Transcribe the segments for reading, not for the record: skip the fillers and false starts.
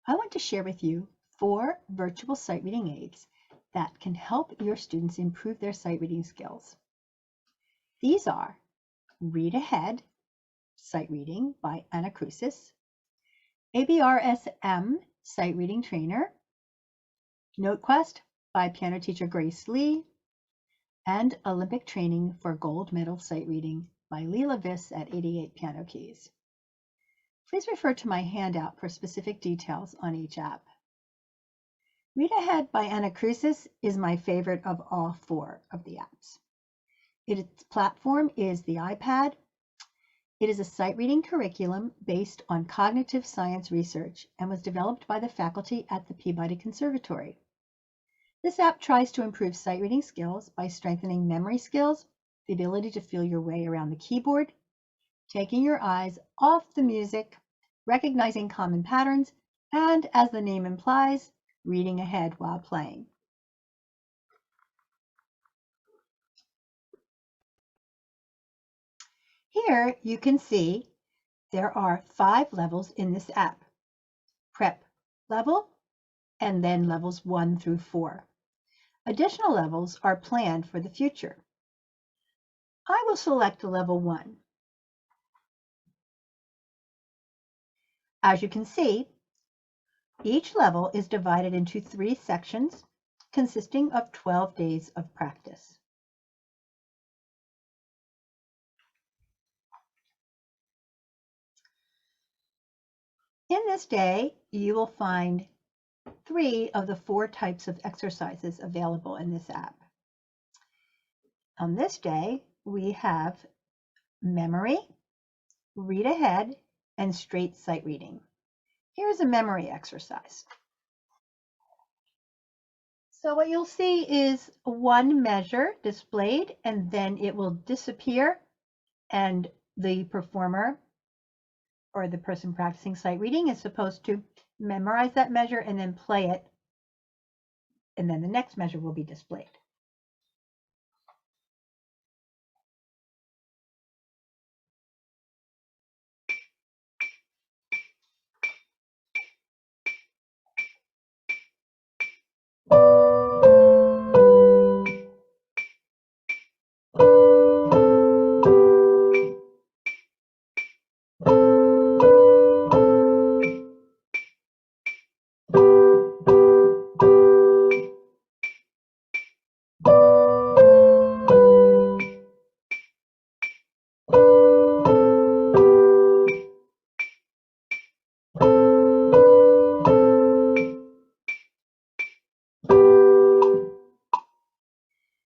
I want to share with you 4 virtual sight reading aids that can help your students improve their sight reading skills. These are Read Ahead Sight Reading by Anacrusis, ABRSM Sight Reading Trainer, NoteQuest by piano teacher Grace Lee, and Olympic Training for Gold Medal Sight Reading by Leela Viss at 88 Piano Keys. Please refer to my handout for specific details on each app. Read Ahead by Anacrusis is my favorite of all 4 of the apps. Its platform is the iPad. It is a sight reading curriculum based on cognitive science research and was developed by the faculty at the Peabody Conservatory. This app tries to improve sight reading skills by strengthening memory skills, the ability to feel your way around the keyboard, taking your eyes off the music, recognizing common patterns, and, as the name implies, reading ahead while playing. Here you can see there are 5 levels in this app: prep level, and then levels 1 through 4. Additional levels are planned for the future. I will select level 1. As you can see, each level is divided into 3 sections consisting of 12 days of practice. In this day, you will find 3 of the 4 types of exercises available in this app. On this day, we have memory, read ahead, and straight sight reading. Here's a memory exercise. So what you'll see is one measure displayed, and then it will disappear, and the performer or the person practicing sight reading is supposed to memorize that measure and then play it, and then the next measure will be displayed.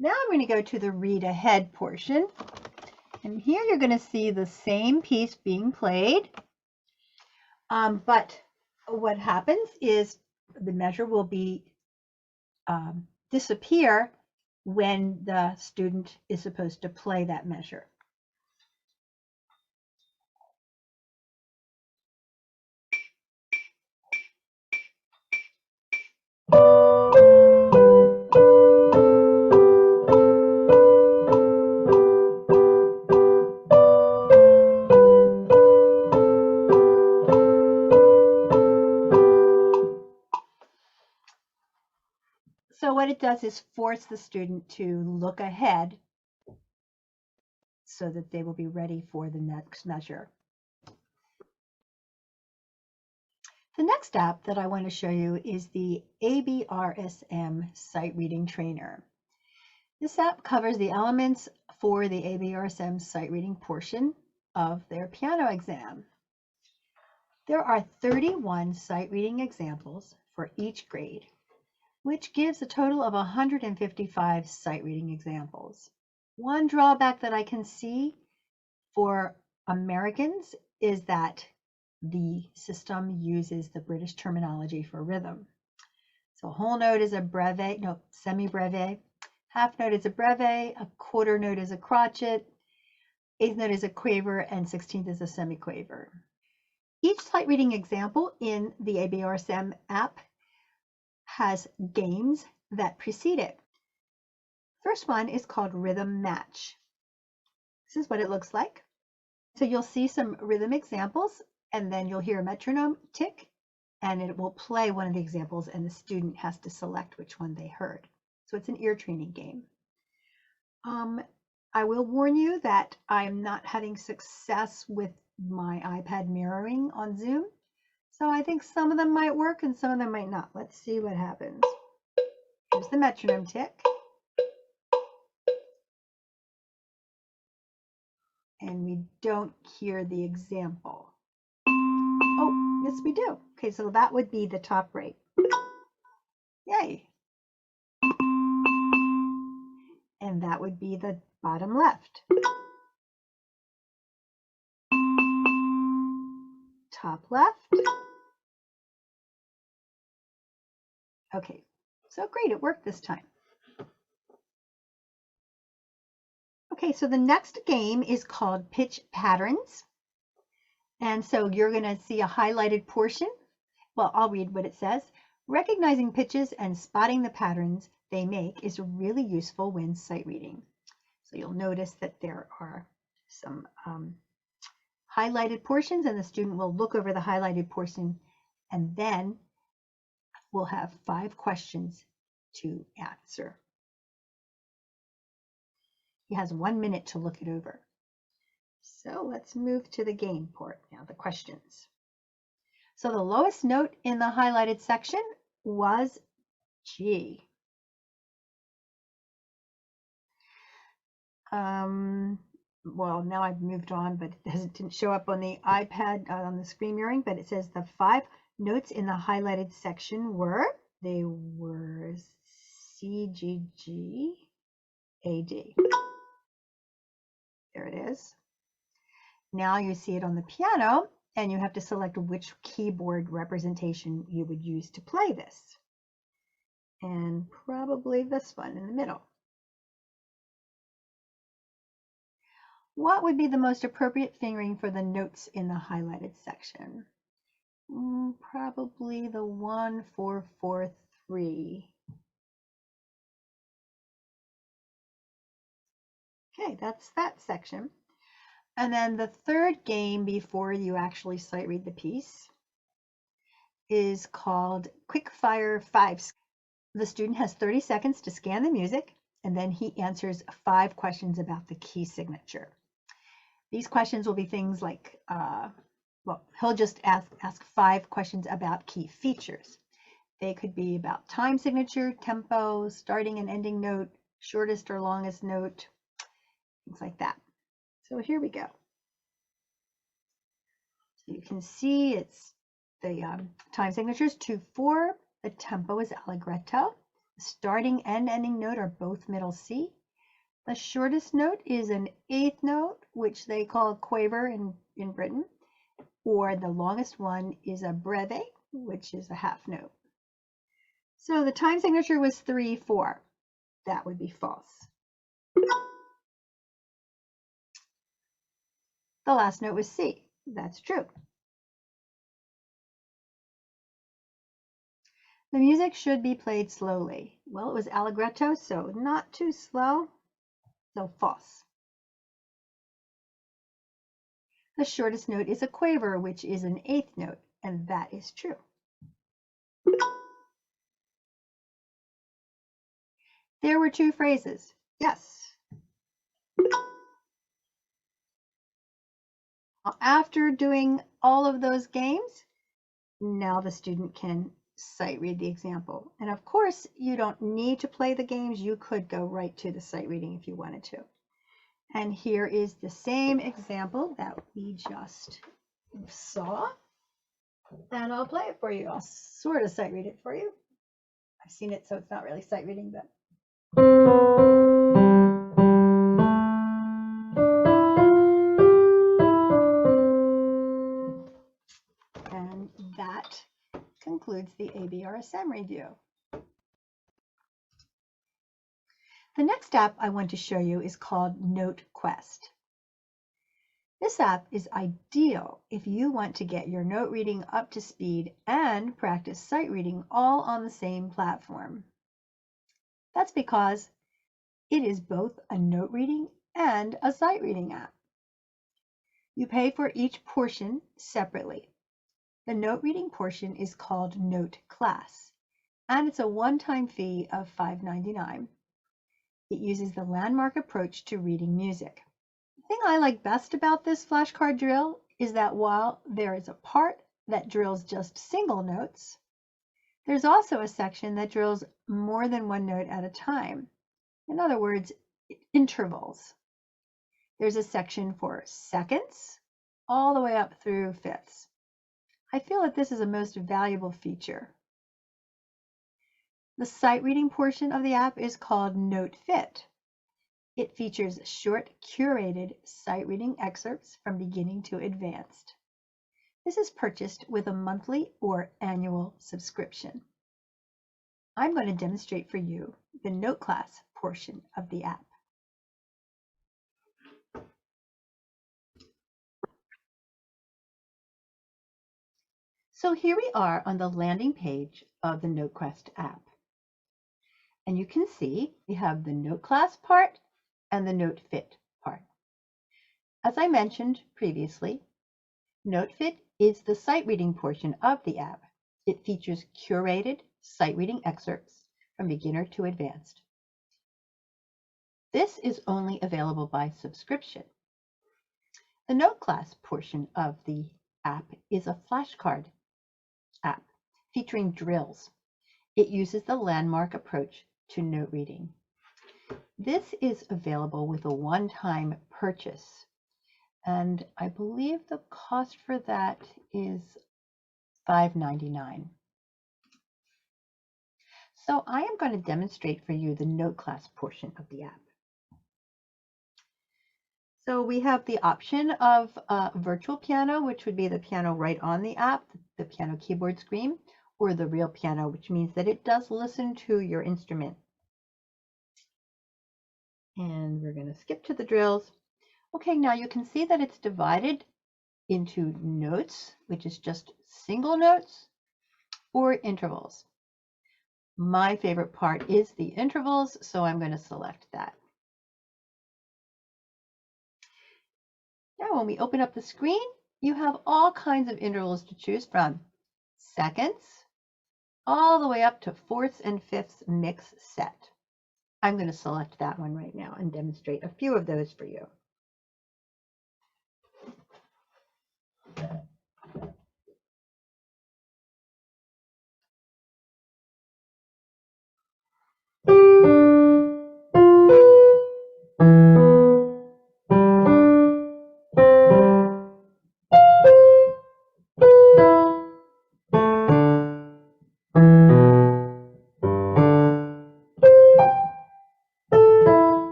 Now I'm going to go to the read ahead portion, and here you're going to see the same piece being played, but what happens is the measure will be disappear when the student is supposed to play that measure. So what it does is force the student to look ahead so that they will be ready for the next measure. The next app that I want to show you is the ABRSM Sight Reading Trainer. This app covers the elements for the ABRSM sight reading portion of their piano exam. There are 31 sight reading examples for each grade, which gives a total of 155 sight reading examples. One drawback that I can see for Americans is that the system uses the British terminology for rhythm. So a whole note is a breve, no, semi-breve, half note is a breve, a quarter note is a crotchet, eighth note is a quaver, and 16th is a semiquaver. Each sight reading example in the ABRSM app has games that precede it. First one is called Rhythm Match. This is what it looks like. So you'll see some rhythm examples, and then you'll hear a metronome tick, and it will play one of the examples and the student has to select which one they heard. So it's an ear training game. I will warn you that I'm not having success with my iPad mirroring on Zoom. So I think some of them might work and some of them might not. Let's see what happens. Here's the metronome tick. And we don't hear the example. Oh, yes we do. Okay, so that would be the top right. Yay. And that would be the bottom left. Top left. Okay, so great, it worked this time. Okay, so the next game is called Pitch Patterns. And so you're going to see a highlighted portion. Well, I'll read what it says. Recognizing pitches and spotting the patterns they make is really useful when sight reading. So you'll notice that there are some highlighted portions, and the student will look over the highlighted portion, and then we'll have 5 questions to answer. He has 1 minute to look it over. So let's move to the game part now, the questions. So the lowest note in the highlighted section was G. Well, now I've moved on, but it didn't show up on the iPad on the screen mirroring, but it says the 5 notes in the highlighted section were C, G, G, A, D. There it is. Now you see it on the piano, and you have to select which keyboard representation you would use to play this. And probably this one in the middle. What would be the most appropriate fingering for the notes in the highlighted section? Probably the 1, 4, 4, 3. Okay, that's that section. And then the third game before you actually sight read the piece is called Quick Fire 5. The student has 30 seconds to scan the music, and then he answers 5 questions about the key signature. These questions will be things like, well, he'll just ask 5 questions about key features. They could be about time signature, tempo, starting and ending note, shortest or longest note, things like that. So here we go. So you can see it's the time signature is 2/4. The tempo is allegretto. The starting and ending note are both middle C. The shortest note is an 8th note, which they call a quaver in Britain, or the longest one is a breve, which is a half note. So the time signature was 3/4. That would be false. The last note was C. That's true. The music should be played slowly. Well, it was allegretto, so not too slow, so false. The shortest note is a quaver, which is an 8th note, and that is true. There were 2 phrases. Yes. After doing all of those games, now the student can sight read the example. And of course, you don't need to play the games. You could go right to the sight reading if you wanted to. And here is the same example that we just saw. And I'll play it for you. I'll sort of sight read it for you. I've seen it, so it's not really sight reading, but. And that concludes the ABRSM review. The next app I want to show you is called NoteQuest. This app is ideal if you want to get your note reading up to speed and practice sight reading all on the same platform. That's because it is both a note reading and a sight reading app. You pay for each portion separately. The note reading portion is called Note Class, and it's a one-time fee of $5.99. It uses the landmark approach to reading music. The thing I like best about this flashcard drill is that while there is a part that drills just single notes, there's also a section that drills more than one note at a time. In other words, intervals. There's a section for seconds all the way up through fifths. I feel that this is a most valuable feature. The sight reading portion of the app is called Note Fit. It features short, curated sight reading excerpts from beginning to advanced. This is purchased with a monthly or annual subscription. I'm going to demonstrate for you the Note Class portion of the app. So here we are on the landing page of the NoteQuest app. And you can see we have the Note Class part and the Note Fit part. As I mentioned previously, Note Fit is the sight reading portion of the app. It features curated sight reading excerpts from beginner to advanced. This is only available by subscription. The Note Class portion of the app is a flashcard app featuring drills. It uses the landmark approach to note reading. This is available with a one-time purchase, and I believe the cost for that is $5.99. So I am going to demonstrate for you the Note Class portion of the app. So we have the option of virtual piano, which would be the piano right on the app, the piano keyboard screen, or the real piano, which means that it does listen to your instrument. And we're going to skip to the drills. Okay, now you can see that it's divided into notes, which is just single notes, or intervals. My favorite part is the intervals, so I'm going to select that. Now, when we open up the screen, you have all kinds of intervals to choose from. Seconds, all the way up to fourths and fifths mix set. I'm going to select that one right now and demonstrate a few of those for you.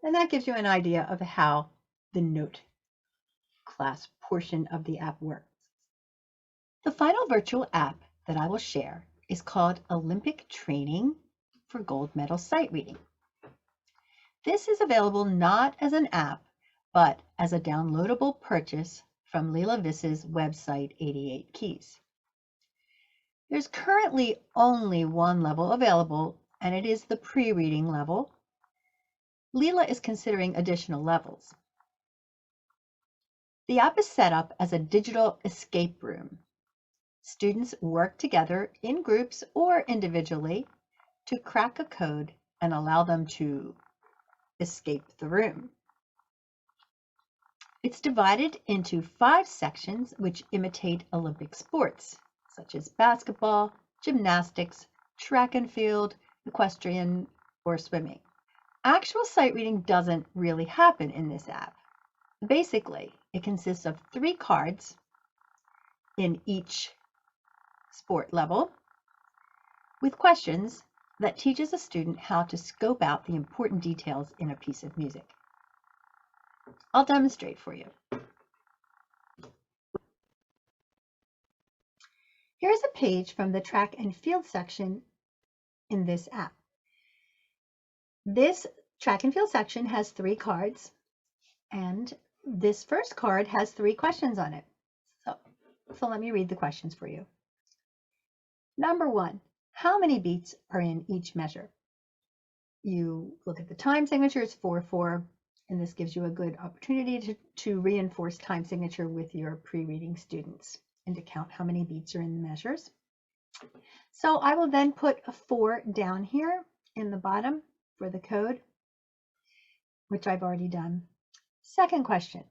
And that gives you an idea of how the Note Class portion of the app works. The final virtual app that I will share is called Olympic Training for Gold Medal Sight Reading. This is available not as an app, but as a downloadable purchase from Leela Viss's website, 88 Keys. There's currently only one level available, and it is the pre-reading level. Leela is considering additional levels. The app is set up as a digital escape room. Students work together in groups or individually to crack a code and allow them to escape the room. It's divided into 5 sections which imitate Olympic sports, such as basketball, gymnastics, track and field, equestrian, or swimming. Actual sight reading doesn't really happen in this app. Basically, it consists of 3 cards in each sport level with questions that teaches a student how to scope out the important details in a piece of music. I'll demonstrate for you. Here's a page from the track and field section in this app. This track and field section has 3 cards, and this first card has 3 questions on it. So let me read the questions for you. Number 1, how many beats are in each measure? You look at the time signatures, 4/4, And this gives you a good opportunity to reinforce time signature with your pre-reading students and to count how many beats are in the measures. So I will then put a 4 down here in the bottom for the code, which I've already done. Second question,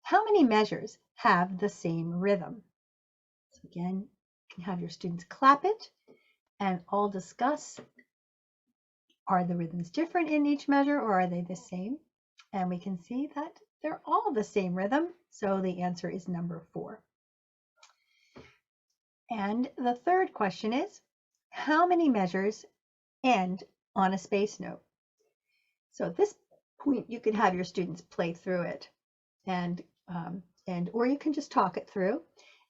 how many measures have the same rhythm? So again, you can have your students clap it and all discuss, are the rhythms different in each measure or are they the same? And we can see that they're all the same rhythm, so the answer is number 4. And the third question is, how many measures end on a space note? So at this point, you could have your students play through it, or you can just talk it through,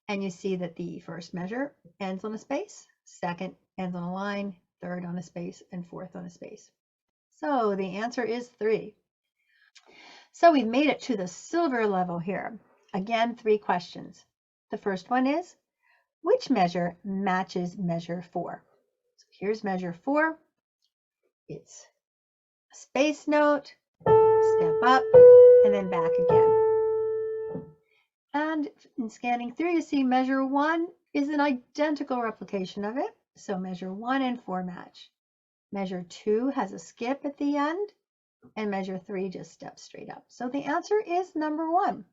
and you see that the first measure ends on a space, second ends on a line, third on a space, and fourth on a space. So the answer is 3. So we've made it to the silver level here. Again, 3 questions. The first one is, which measure matches measure 4? So here's measure 4. It's a space note, step up, and then back again. And in scanning through, you see measure 1 is an identical replication of it. So measure 1 and 4 match. Measure 2 has a skip at the end, and measure 3 just steps straight up. So the answer is number 1.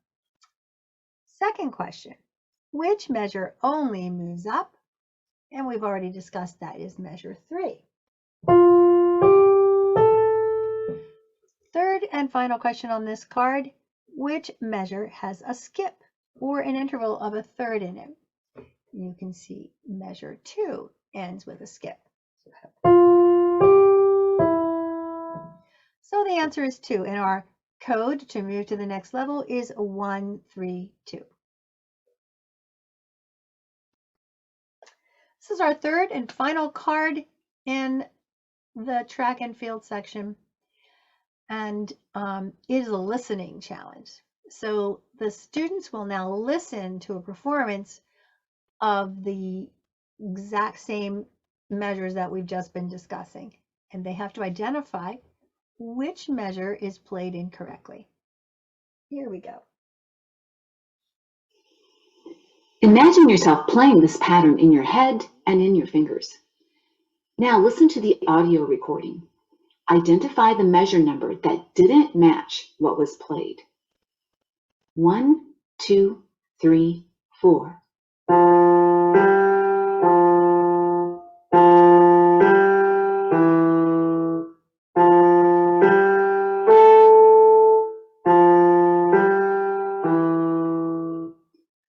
Second question, which measure only moves up? And we've already discussed that is measure 3. Third and final question on this card, which measure has a skip or an interval of a third in it? You can see measure 2 ends with a skip. So the answer is 2, and our code to move to the next level is 1, 3, 2. This is our third and final card in the track and field section, and it is a listening challenge. So the students will now listen to a performance of the exact same measures that we've just been discussing, and they have to identify which measure is played incorrectly. Here we go. Imagine yourself playing this pattern in your head and in your fingers. Now listen to the audio recording. Identify the measure number that didn't match what was played. 1, 2, 3, 4.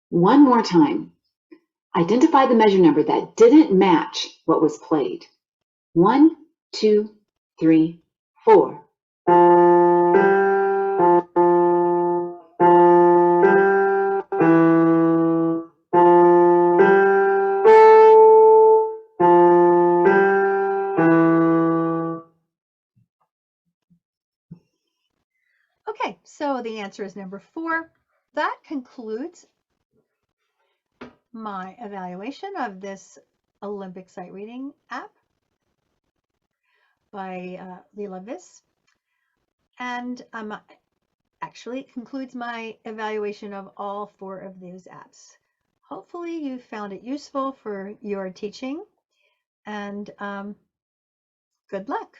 One more time. Identify the measure number that didn't match what was played. 1, 2, 3, 4. Okay, so the answer is number 4. That concludes my evaluation of this Olympic sight reading app by Leela Viss. And actually it concludes my evaluation of all 4 of those apps. Hopefully you found it useful for your teaching, and good luck.